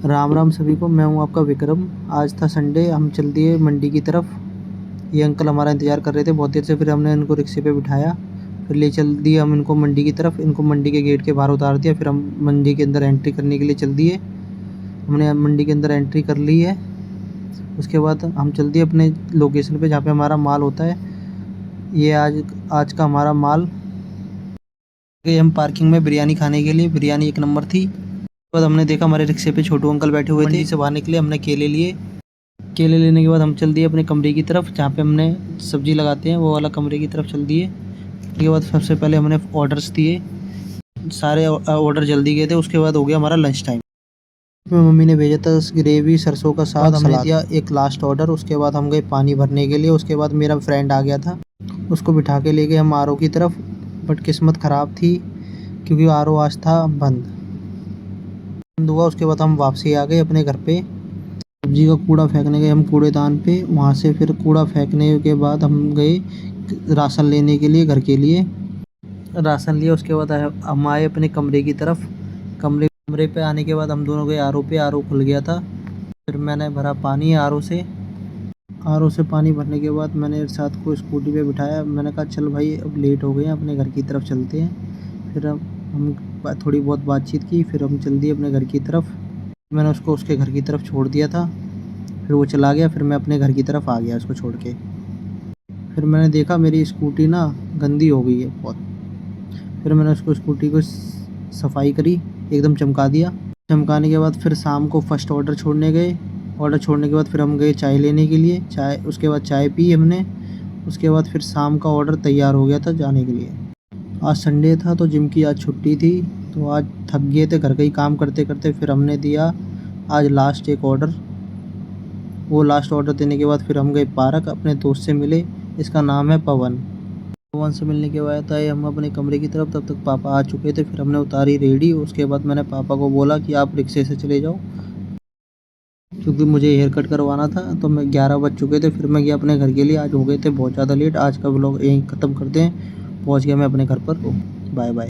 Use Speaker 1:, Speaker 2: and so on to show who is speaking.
Speaker 1: राम राम सभी को। मैं हूं आपका विक्रम। आज था संडे, हम चल दिए मंडी की तरफ। ये अंकल हमारा इंतज़ार कर रहे थे बहुत देर से, फिर हमने इनको रिक्शे पे बिठाया, फिर ले चल दिए हम इनको मंडी की तरफ। इनको मंडी के गेट के बाहर उतार दिया, फिर हम मंडी के अंदर एंट्री करने के लिए चल दिए। हमने मंडी के अंदर एंट्री कर ली है। उसके बाद हम चल दिए अपने लोकेशन पे जहाँ पे हमारा माल होता है। ये आज का हमारा माल। गए हम पार्किंग में बिरयानी खाने के लिए। बिरयानी एक नंबर थी। उसके बाद हमने देखा हमारे रिक्शे पे छोटू अंकल बैठे हुए थे। मंडी से बाहर निकले, हमने केले लिए। केले लेने के बाद हम चल दिए अपने कमरे की तरफ जहाँ पे हमने सब्जी लगाते हैं, वो वाला कमरे की तरफ चल दिए। उसके बाद सबसे पहले हमने ऑर्डर्स दिए। सारे ऑर्डर जल्दी गए थे। उसके बाद हो गया हमारा लंच टाइम। मम्मी ने भेजा था ग्रेवी सरसों का साग, हमने दिया एक लास्ट ऑर्डर। उसके बाद हम गए पानी भरने के लिए। उसके बाद मेरा फ्रेंड आ गया था, उसको बिठा के ले गए हम आर ओ की तरफ। बट किस्मत ख़राब थी क्योंकि आर ओ आज था बंद हुआ। उसके बाद हम वापसी आ गए अपने घर पे। सब्जी का कूड़ा फेंकने गए हम कूड़ेदान पे। वहाँ से फिर कूड़ा फेंकने के बाद हम गए राशन लेने के लिए, घर के लिए राशन लिया। उसके बाद हम आए अपने कमरे की तरफ। कमरे पे आने के बाद हम दोनों गए आर ओ पे। आर ओ खुल गया था। फिर मैंने भरा पानी आर ओ से पानी भरने के बाद मैंने इरशाद को स्कूटी पे बिठाया। मैंने कहा चल भाई अब लेट हो गए हैं, अपने घर की तरफ चलते हैं। फिर हम थोड़ी बहुत बातचीत की, फिर हम चल दिए अपने घर की तरफ। मैंने उसको उसके घर की तरफ छोड़ दिया था, फिर वो चला गया। फिर मैं अपने घर की तरफ आ गया उसको छोड़ के। फिर मैंने देखा मेरी स्कूटी ना गंदी हो गई है बहुत। फिर मैंने उसको स्कूटी को सफाई करी, एकदम चमका दिया। चमकाने के बाद फिर शाम को फर्स्ट ऑर्डर छोड़ने गए। ऑर्डर छोड़ने के बाद फिर हम गए चाय लेने के लिए। उसके बाद चाय पी हमने। उसके बाद फिर शाम का ऑर्डर तैयार हो गया था जाने के लिए। आज संडे था तो जिम की आज छुट्टी थी, तो आज थक गए थे घर का ही काम करते करते। फिर हमने दिया आज लास्ट एक ऑर्डर। वो लास्ट ऑर्डर देने के बाद फिर हम गए पार्क, अपने दोस्त से मिले। इसका नाम है पवन। पवन से मिलने के बाद आए हम अपने कमरे की तरफ। तब तक पापा आ चुके थे। फिर हमने उतारी रेडी। उसके बाद मैंने पापा को बोला कि आप रिक्शे से चले जाओ, क्योंकि मुझे हेयर कट करवाना था। तो मैं 11 बज चुके थे। फिर मैं गया अपने घर के लिए। आज हो गए थे बहुत ज़्यादा लेट। आज का व्लॉग यहीं ख़त्म करते हैं। पहुँच गया मैं अपने घर पर। Bye bye.